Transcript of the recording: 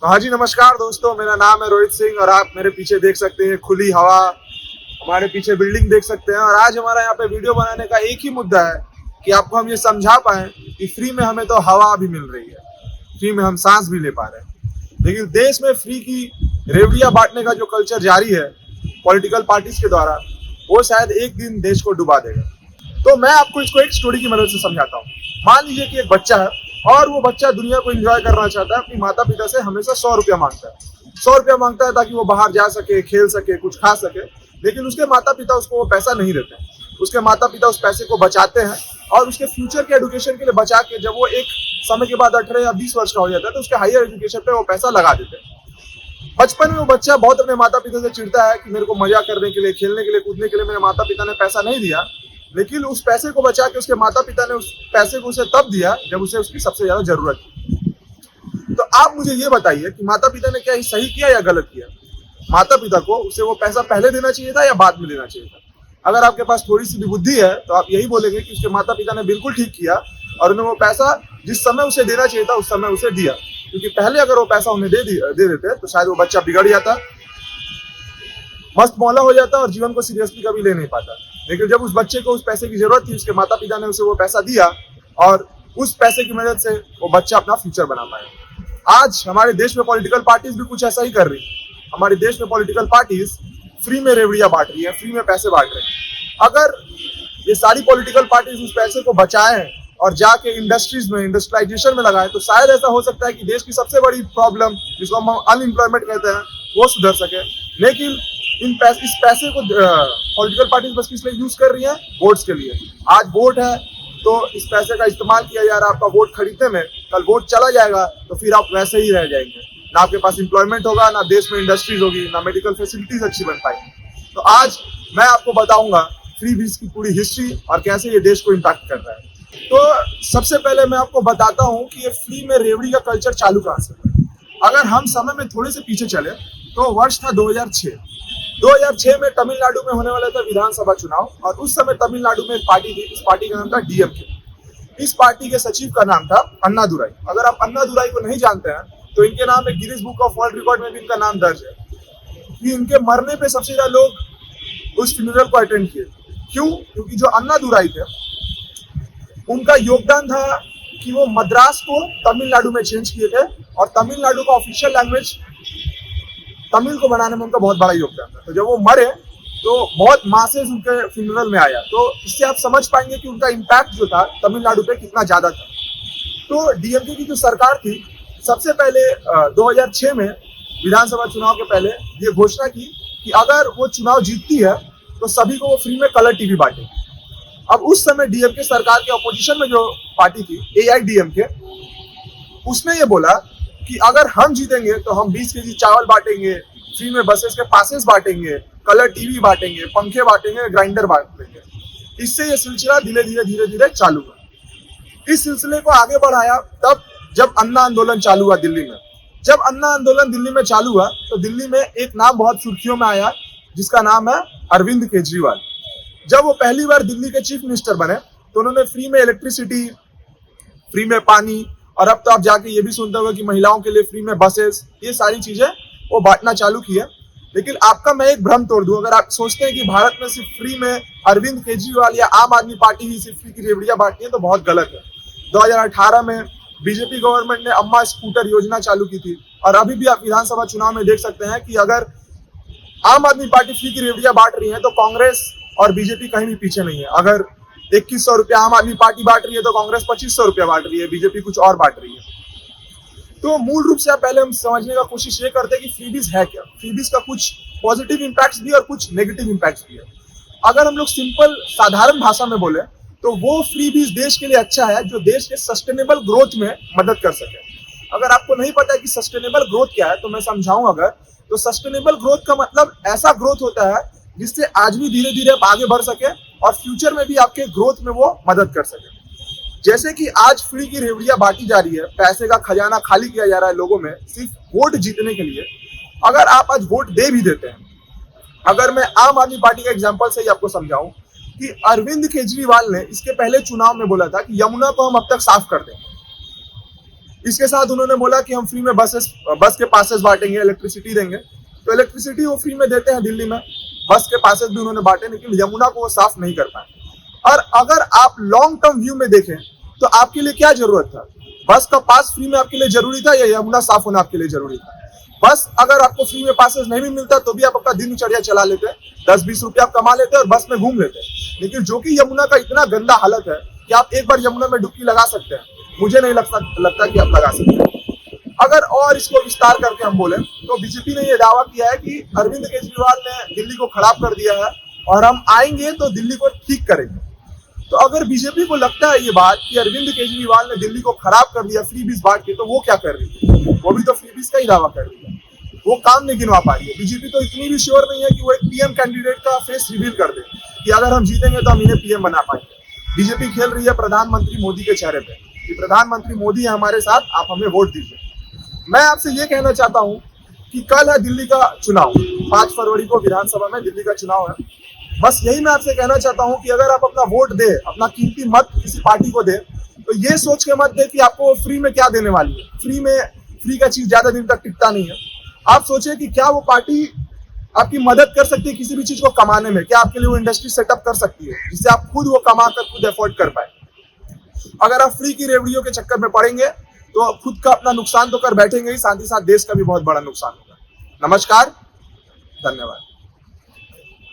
तो हाँ जी, नमस्कार दोस्तों, मेरा नाम है रोहित सिंह और आप मेरे पीछे देख सकते हैं खुली हवा, हमारे पीछे बिल्डिंग देख सकते हैं। और आज हमारा यहाँ पे वीडियो बनाने का एक ही मुद्दा है कि आपको हम ये समझा पाए कि फ्री में हमें तो हवा भी मिल रही है, फ्री में हम सांस भी ले पा रहे हैं, लेकिन देश में फ्री की रेवड़ियां बांटने का जो कल्चर जारी है पॉलिटिकल पार्टीज के द्वारा, वो शायद एक दिन देश को डुबा देगा। तो मैं आपको इसको एक स्टोरी की मदद से समझाता हूँ। मान लीजिए कि एक बच्चा है और वो बच्चा दुनिया को एंजॉय करना चाहता है, अपनी माता पिता से हमेशा 100 रुपया मांगता है। 100 रुपया मांगता है ताकि वो बाहर जा सके, खेल सके, कुछ खा सके, लेकिन उसके माता पिता उसको वो पैसा नहीं देते। उसके माता पिता उस पैसे को बचाते हैं और उसके फ्यूचर के एजुकेशन के लिए बचा के जब वो एक समय के बाद 18 या 20 वर्ष का हो जाता है तो उसके हायर एजुकेशन पे वो पैसा लगा देते हैं। बचपन में वो बच्चा बहुत अपने माता पिता से चिढ़ता है कि मेरे को मजा करने के लिए, खेलने के लिए, कूदने के लिए मेरे माता पिता ने पैसा नहीं दिया, लेकिन उस पैसे को बचा के उसके माता पिता ने उस पैसे को उसे तब दिया जब उसे उसकी सबसे ज्यादा जरूरत थी। तो आप मुझे ये बताइए कि माता पिता ने क्या ही सही किया या गलत किया? माता पिता को उसे वो पैसा पहले देना चाहिए था या बाद में देना चाहिए था? अगर आपके पास थोड़ी सी भी बुद्धि है तो आप यही बोलेंगे कि उसके माता पिता ने बिल्कुल ठीक किया और उन्हें वो पैसा जिस समय उसे देना चाहिए था उस समय उसे दिया, क्योंकि पहले अगर वो पैसा उन्हें दे देते तो शायद वो बच्चा बिगड़ जाता, मस्त मौला हो जाता और जीवन को सीरियसली कभी ले नहीं पाता। लेकिन जब उस बच्चे को उस पैसे की जरूरत थी, उसके माता पिता ने उसे वो पैसा दिया और उस पैसे की मदद से वो बच्चा अपना फ्यूचर बना पाया। आज हमारे देश में पॉलिटिकल पार्टीज भी कुछ ऐसा ही कर रही है। हमारे देश में पॉलिटिकल पार्टीज फ्री में रेवड़ियां बांट रही है, फ्री में पैसे बांट रहे हैं। अगर ये सारी पॉलिटिकल पार्टीज उस पैसे को बचाएं और जाके इंडस्ट्रीज में, इंडस्ट्रियलाइजेशन में लगाएं, तो शायद ऐसा हो सकता है कि देश की सबसे बड़ी प्रॉब्लम जिसको हम अनएम्प्लॉयमेंट कहते हैं वो सुधर सके। लेकिन इस पैसे को पॉलिटिकल पार्टीज बस किस लिए यूज कर रही है? वोट्स के लिए। आज वोट है तो इस पैसे का इस्तेमाल किया जा रहा है आपका वोट खरीदने में। कल वोट चला जाएगा तो फिर आप वैसे ही रह जाएंगे, ना आपके पास एम्प्लॉयमेंट होगा, ना देश में इंडस्ट्रीज होगी, ना मेडिकल फैसिलिटीज अच्छी बन पाएंगी। तो आज मैं आपको बताऊंगा फ्री बीज की पूरी हिस्ट्री और कैसे ये देश को इम्पैक्ट कर रहा है। तो सबसे पहले मैं आपको बताता हूँ कि ये फ्री में रेवड़ी का कल्चर चालू कहाँ से हुआ। अगर हम समय में थोड़े से पीछे चले तो वर्ष था 2006। 2006 में तमिलनाडु में होने वाला था विधानसभा चुनाव और उस समय तमिलनाडु में एक पार्टी थी। इस पार्टी का नाम था डीएमके। इस पार्टी के सचिव का नाम था अन्नादुराई। अगर आप अन्नादुराई को नहीं जानते हैं तो इनके नाम एक Guinness book of world record में भी इनका नाम दर्ज है कि इनके मरने पे सबसे ज्यादा लोग उस फ्यूनरल को अटेंड किए। क्यों? क्योंकि जो अन्नादुराई थे उनका योगदान था कि वो मद्रास को तमिलनाडु में चेंज किए थे और तमिलनाडु का ऑफिशियल लैंग्वेज तमिल को बनाने में उनका बहुत बड़ा योगदान था। तो जब वो मरे तो बहुत मासेस उनके फ्यूनरल में आया। तो इससे आप समझ पाएंगे कि उनका इम्पैक्ट जो था तमिलनाडु पे कितना ज्यादा था। तो डीएमके की जो सरकार थी, सबसे पहले 2006 में विधानसभा चुनाव के पहले ये घोषणा की कि अगर वो चुनाव जीतती है तो सभी को वो फ्री में कलर टीवी बांटेगी। अब उस समय डीएमके सरकार के अपोजिशन में जो पार्टी थी एआईडीएमके, उसने ये बोला कि अगर हम जीतेंगे तो हम 20 केजी चावल बांटेंगे, फ्री में बसेस के पासेस बांटेंगे, कलर टीवी बांटेंगे, पंखे बांटेंगे, ग्राइंडर बांटेंगे। इससे ये सिलसिला धीरे धीरे चालू हुआ। इस सिलसिले को आगे बढ़ाया तब जब अन्ना आंदोलन चालू हुआ दिल्ली में। जब अन्ना आंदोलन दिल्ली में चालू हुआ तो दिल्ली में एक नाम बहुत सुर्खियों में आया जिसका नाम है अरविंद केजरीवाल। जब वो पहली बार दिल्ली के चीफ मिनिस्टर बने तो उन्होंने फ्री में इलेक्ट्रिसिटी, फ्री में पानी और अब तो आप जाके ये भी सुनते होंगे कि महिलाओं के लिए फ्री में बसेस, ये सारी चीजें वो बांटना चालू किया। लेकिन आपका मैं एक भ्रम तोड़ दूं, अगर आप सोचते हैं कि भारत में सिर्फ फ्री में अरविंद केजरीवाल या आम आदमी पार्टी ही सिर्फ फ्री की रेवड़ियां बांटती है तो बहुत गलत है। 2018 में बीजेपी गवर्नमेंट ने अम्मा स्कूटर योजना चालू की थी और अभी भी आप विधानसभा चुनाव में देख सकते हैं कि अगर आम आदमी पार्टी फ्री की रेवड़ियां बांट रही है तो कांग्रेस और बीजेपी कहीं भी पीछे नहीं है। अगर 2100 रुपया आम आदमी पार्टी बांट रही है तो कांग्रेस 2500 रुपया बांट रही है, बीजेपी कुछ और बांट रही है। तो मूल रूप से आप पहले हम समझने का कोशिश ये करते हैं कि फ्रीबीज है क्या। फ्रीबीज का कुछ पॉजिटिव इंपैक्ट्स भी और कुछ नेगेटिव इंपैक्ट्स भी है। अगर हम लोग सिंपल साधारण भाषा में बोले तो वो फ्रीबीज देश के लिए अच्छा है जो देश के सस्टेनेबल ग्रोथ में मदद कर सके। अगर आपको नहीं पता है कि सस्टेनेबल ग्रोथ क्या है तो मैं समझाऊं। अगर तो सस्टेनेबल ग्रोथ का मतलब ऐसा ग्रोथ होता है जिससे आज भी धीरे धीरे आप आगे बढ़ सके और फ्यूचर में भी आपके ग्रोथ में वो मदद कर सके। जैसे कि आज फ्री की रेवड़ियां बांटी जा रही है, पैसे का खजाना खाली किया जा रहा है लोगों में सिर्फ वोट जीतने के लिए। अगर आप आज वोट दे भी देते हैं, अगर मैं आम आदमी पार्टी का एग्जांपल से ही आपको समझाऊं कि अरविंद केजरीवाल ने इसके पहले चुनाव में बोला था कि यमुना को हम अब तक साफ कर देंगे। इसके साथ उन्होंने बोला कि हम फ्री में बस के पासेस बांटेंगे, इलेक्ट्रिसिटी देंगे। तो इलेक्ट्रिसिटी वो फ्री में देते हैं दिल्ली में, बस के पासेस भी उन्होंने बांटे, लेकिन यमुना को वो साफ नहीं कर पाए। और अगर आप लॉन्ग टर्म व्यू में देखें तो आपके लिए क्या जरूरत था? बस का पास फ्री में आपके लिए जरूरी था या यमुना साफ होना आपके लिए जरूरी था? बस अगर आपको फ्री में पासेस नहीं भी मिलता तो भी आप अपना दिनचर्या चला लेते, 10-20 रुपया आप कमा लेते और बस में घूम लेते। लेकिन जो कि यमुना का इतना गंदा हालत है कि आप एक बार यमुना में डुबकी लगा सकते हैं, मुझे नहीं लगता कि आप लगा सकते हैं। अगर और इसको विस्तार करके हम बोले तो बीजेपी ने यह दावा किया है कि अरविंद केजरीवाल ने दिल्ली को खराब कर दिया है और हम आएंगे तो दिल्ली को ठीक करेंगे। तो अगर बीजेपी को लगता है ये बात कि अरविंद केजरीवाल ने दिल्ली को खराब कर दिया फ्री बीस बांट के, तो वो क्या कर रही है? वो भी तो फ्री बीस का ही दावा कर रही है, वो काम नहीं गिनवा पा रही है। बीजेपी तो इतनी भी श्योर नहीं है कि वो एक पीएम कैंडिडेट का फेस रिवील कर दे कि अगर हम जीतेंगे तो हम इन्हें पीएम बना पाएंगे। बीजेपी खेल रही है प्रधानमंत्री मोदी के चेहरे पे कि प्रधानमंत्री मोदी है हमारे साथ, आप हमें वोट दीजिए। मैं आपसे ये कहना चाहता हूं कि कल है दिल्ली का चुनाव, 5 फरवरी को विधानसभा में दिल्ली का चुनाव है। बस यही मैं आपसे कहना चाहता हूं कि अगर आप अपना वोट दे, अपना कीमती मत किसी पार्टी को दे, तो ये सोच के मत दे कि आपको फ्री में क्या देने वाली है। फ्री का चीज ज्यादा दिन तक टिकता नहीं है। आप सोचिए कि क्या वो पार्टी आपकी मदद कर सकती है किसी भी चीज को कमाने में? क्या आपके लिए वो इंडस्ट्री सेटअप कर सकती है जिससे आप खुद वो कमा कर खुद अफोर्ड कर पाए? अगर आप फ्री की रेवड़ियों के चक्कर में पड़ेंगे तो खुद का अपना नुकसान तो कर बैठेंगे ही, साथ ही साथ देश का भी बहुत बड़ा नुकसान होगा। नमस्कार, धन्यवाद।